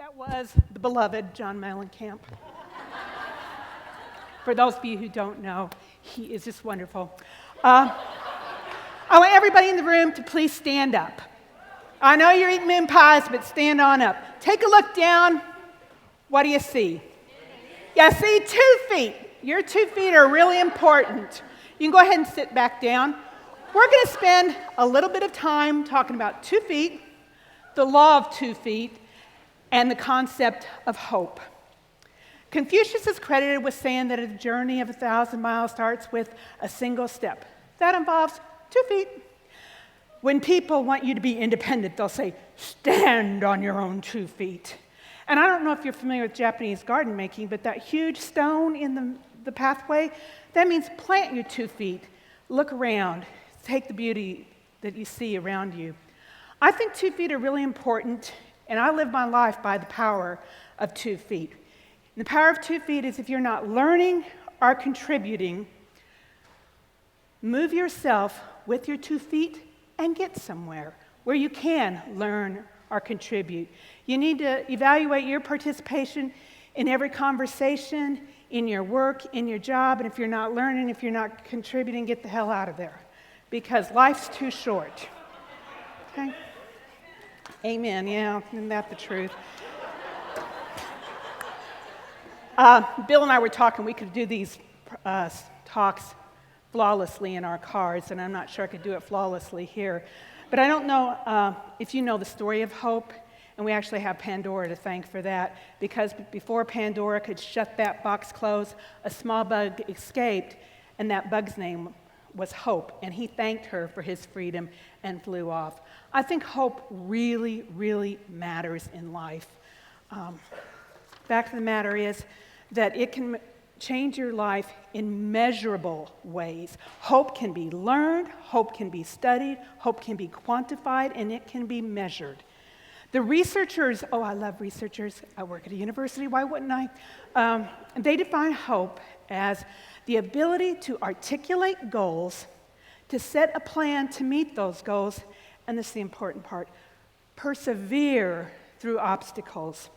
That was the beloved John Mellencamp. For those of you who don't know, he is just wonderful. I want everybody in the room to please stand up. I know you're eating mince pies, but stand on up. Take a look down. What do you see? Yeah, see 2 feet. Your 2 feet are really important. You can go ahead and sit back down. We're going to spend a little bit of time talking about 2 feet, the law of 2 feet, and the concept of hope. Confucius is credited with saying that a journey of 1,000 miles starts with a single step. That involves 2 feet. When people want you to be independent, they'll say, stand on your own 2 feet. And I don't know if you're familiar with Japanese garden making, but that huge stone in the pathway, that means plant your 2 feet. Look around. Take the beauty that you see around you. I think 2 feet are really important, and I live my life by the power of 2 feet. And the power of 2 feet is if you're not learning or contributing, move yourself with your 2 feet and get somewhere where you can learn or contribute. You need to evaluate your participation in every conversation, in your work, in your job, and if you're not learning, if you're not contributing, get the hell out of there, because life's too short. Okay? Amen. Yeah, isn't that the truth? Bill and I were talking, we could do these talks flawlessly in our cars, and I'm not sure I could do it flawlessly here. But I don't know if you know the story of hope, and we actually have Pandora to thank for that, because before Pandora could shut that box closed, a small bug escaped, and that bug's name was Hope, and he thanked her for his freedom and flew off. I think hope really, really matters in life. Fact of the matter is that it can change your life in measurable ways. Hope can be learned, hope can be studied, hope can be quantified, and it can be measured. The researchers, I love researchers. I work at a university, why wouldn't I? They define hope as the ability to articulate goals, to set a plan to meet those goals, and this is the important part, persevere through obstacles.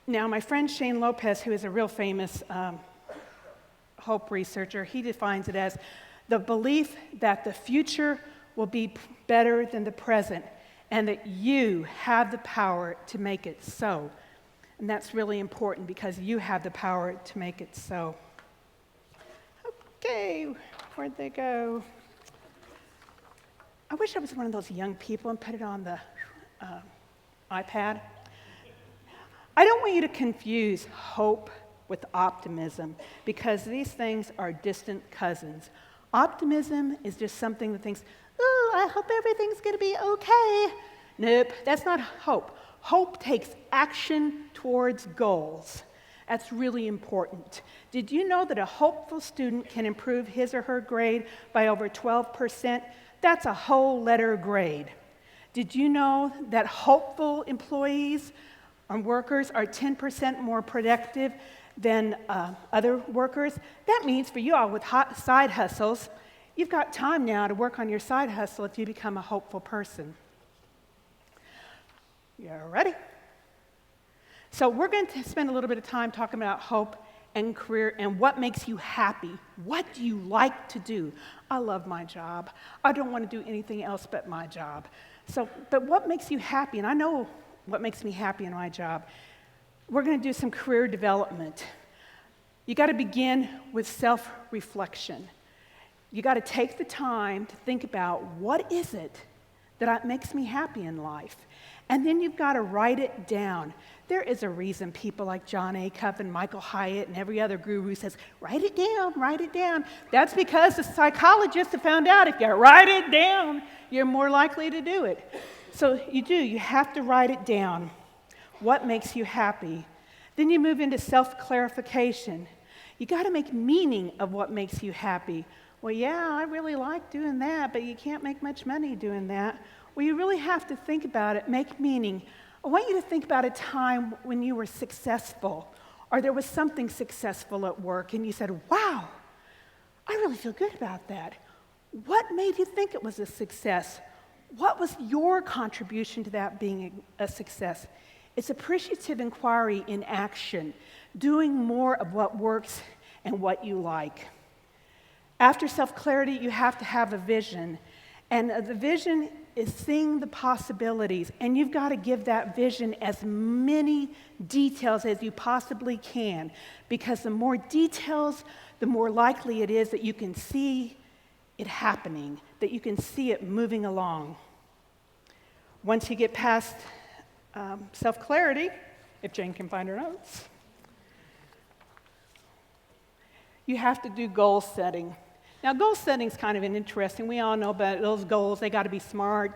Now, my friend Shane Lopez, who is a real famous hope researcher, he defines it as the belief that the future will be better than the present and that you have the power to make it so. And that's really important because you have the power to make it so. Okay, where'd they go? I wish I was one of those young people and put it on the iPad. I don't want you to confuse hope with optimism because these things are distant cousins. Optimism is just something that thinks, I hope everything's going to be okay. Nope, that's not hope. Hope takes action towards goals. That's really important. Did you know that a hopeful student can improve his or her grade by over 12%? That's a whole letter grade. Did you know that hopeful employees and workers are 10% more productive than other workers? That means for you all with side hustles, you've got time now to work on your side hustle if you become a hopeful person. You ready? So we're going to spend a little bit of time talking about hope and career and what makes you happy. What do you like to do? I love my job. I don't want to do anything else but my job. But what makes you happy? And I know what makes me happy in my job. We're going to do some career development. You got to begin with self-reflection. You got to take the time to think about what is it that makes me happy in life. And then you've got to write it down. There is a reason people like John Acuff and Michael Hyatt and every other guru says, write it down, write it down. That's because the psychologists have found out if you write it down, you're more likely to do it. So you have to write it down. What makes you happy? Then you move into self-clarification. You got to make meaning of what makes you happy. Well, yeah, I really like doing that, but you can't make much money doing that. Well, you really have to think about it, make meaning. I want you to think about a time when you were successful or there was something successful at work and you said, wow, I really feel good about that. What made you think it was a success? What was your contribution to that being a success? It's appreciative inquiry in action, doing more of what works and what you like. After self-clarity, you have to have a vision. And the vision is seeing the possibilities. And you've got to give that vision as many details as you possibly can. Because the more details, the more likely it is that you can see it happening, that you can see it moving along. Once you get past self-clarity, if Jane can find her notes, you have to do goal setting. Now, goal setting is kind of interesting. We all know about those goals. They got to be smart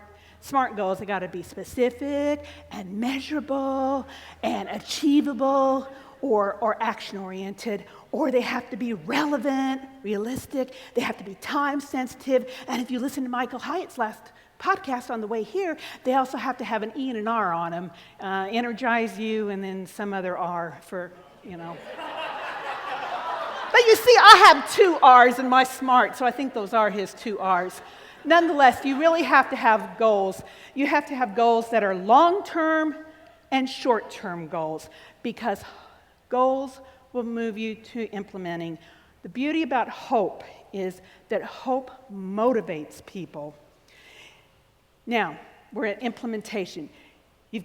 goals. They got to be specific and measurable and achievable or action-oriented, or they have to be relevant, realistic. They have to be time-sensitive. And if you listen to Michael Hyatt's last podcast on the way here, they also have to have an E and an R on them. Energize you, and then some other R for, But you see, I have 2 R's in my SMART, so I think those are his 2 R's. Nonetheless, you really have to have goals. You have to have goals that are long-term and short-term goals, because goals will move you to implementing. The beauty about hope is that hope motivates people. Now, we're at implementation. You've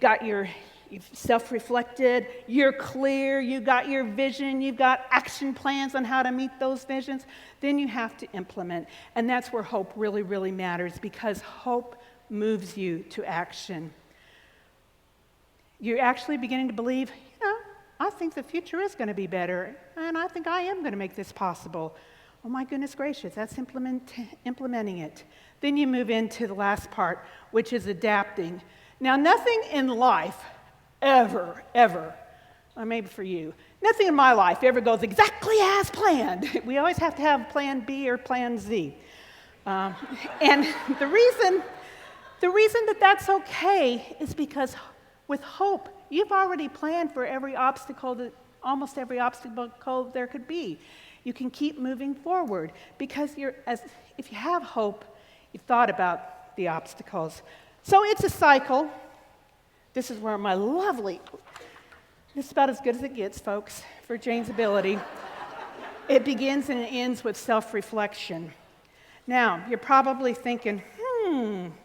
self-reflected, you're clear, you've got your vision, you've got action plans on how to meet those visions. Then you have to implement. And that's where hope really, really matters, because hope moves you to action. You're actually beginning to believe, I think the future is going to be better, and I think I am going to make this possible. Oh my goodness gracious, that's implementing it. Then you move into the last part, which is adapting. Now, nothing in life ever, or maybe for you, nothing in my life ever goes exactly as planned. We always have to have plan B or plan Z. And the reason that that's okay is because with hope, you've already planned for almost every obstacle there could be. You can keep moving forward because if you have hope, you've thought about the obstacles. So it's a cycle. This is where this is about as good as it gets, folks, for Jane's ability. It begins and it ends with self-reflection. Now, you're probably thinking,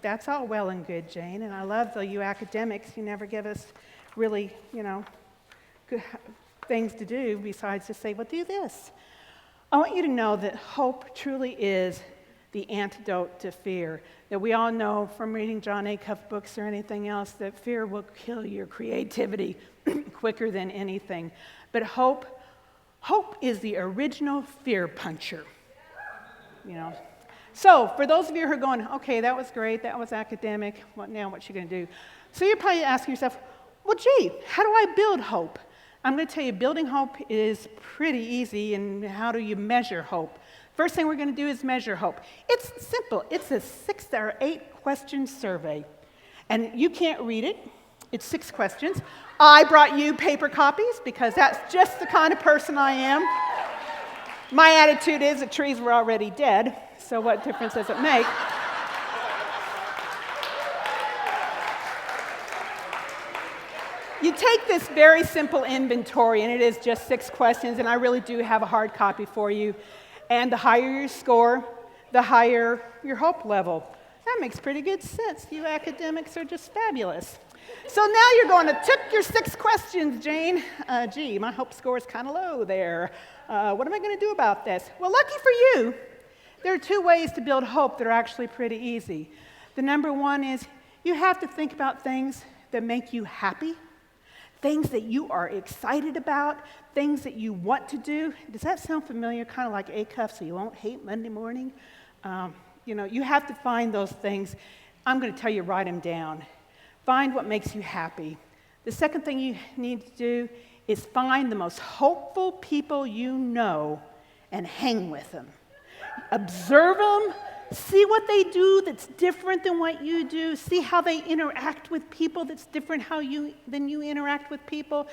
that's all well and good, Jane, and I love you academics. You never give us really, good things to do besides to say, well, do this. I want you to know that hope truly is the antidote to fear. That we all know from reading John Acuff books or anything else that fear will kill your creativity quicker than anything. But hope is the original fear puncher. So for those of you who are going, okay, that was great, that was academic, what's she going to do? So you're probably asking yourself, well, gee, how do I build hope? I'm going to tell you, building hope is pretty easy, and how do you measure hope? First thing we're going to do is measure hope. It's simple. It's a 6 or 8 question survey. And you can't read it. It's 6 questions. I brought you paper copies because that's just the kind of person I am. My attitude is the trees were already dead, so what difference does it make? You take this very simple inventory, and it is just 6 questions, and I really do have a hard copy for you. And the higher your score, the higher your hope level. That makes pretty good sense. You academics are just fabulous. So now you're going to tick your 6 questions, Jane. Gee, my hope score is kind of low there. What am I going to do about this? Well, lucky for you, there are 2 ways to build hope that are actually pretty easy. The number 1 is you have to think about things that make you happy, things that you are excited about, things that you want to do. Does that sound familiar? Kind of like Acuff, so you won't hate Monday morning? You have to find those things. I'm going to tell you, write them down. Find what makes you happy. The second thing you need to do is find the most hopeful people you know and hang with them. Observe them. See what they do that's different than what you do. See how they interact with people that's different than you interact with people.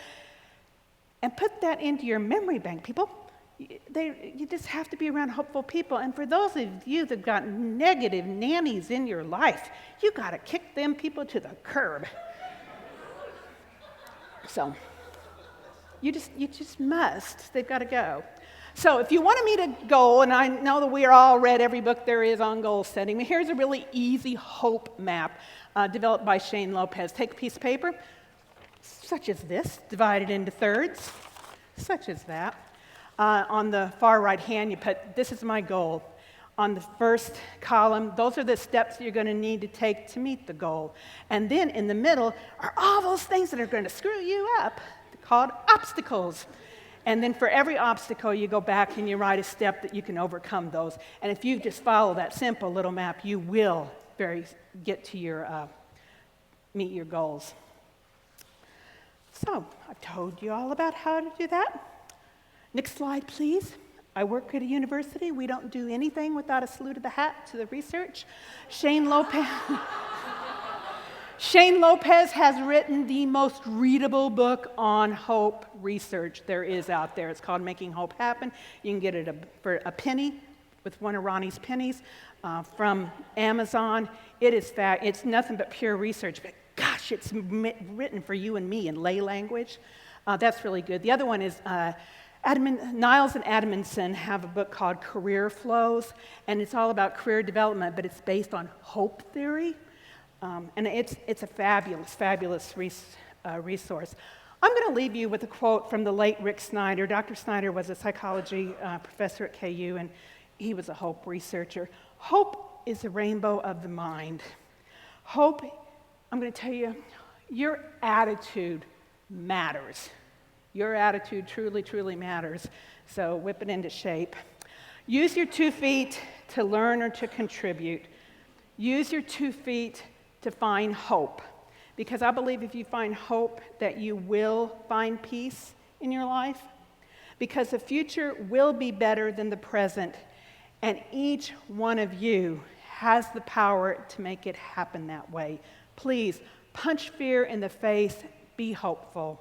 And put that into your memory bank, people. You just have to be around hopeful people. And for those of you that got negative nannies in your life, you got to kick them people to the curb. So you just must. They've got to go. So if you want to meet a goal, and I know that we are all read every book there is on goal setting, but here's a really easy hope map developed by Shane Lopez. Take a piece of paper, such as this, divide it into thirds, such as that. On the far right hand, you put, this is my goal. On the first column, those are the steps you're going to need to take to meet the goal. And then in the middle are all those things that are going to screw you up, called obstacles. And then for every obstacle, you go back and you write a step that you can overcome those. And if you just follow that simple little map, you will get to your, meet your goals. So I've told you all about how to do that. Next slide, please. I work at a university. We don't do anything without a salute of the hat to the research. Shane Lopez has written the most readable book on hope research there is out there. It's called Making Hope Happen. You can get it for a penny with one of Ronnie's pennies from Amazon. It's nothing but pure research, but gosh, it's written for you and me in lay language. That's really good. The other one is Niles and Adamson have a book called Career Flows, and it's all about career development, but it's based on hope theory. And it's a fabulous resource. I'm going to leave you with a quote from the late Rick Snyder. Dr. Snyder was a psychology professor at KU, and he was a hope researcher. Hope is a rainbow of the mind. Hope, I'm going to tell you, your attitude matters. Your attitude truly matters. So whip it into shape. Use your 2 feet to learn or to contribute. Use your 2 feet to find hope. Because I believe if you find hope, that you will find peace in your life. Because the future will be better than the present. And each one of you has the power to make it happen that way. Please, punch fear in the face. Be hopeful.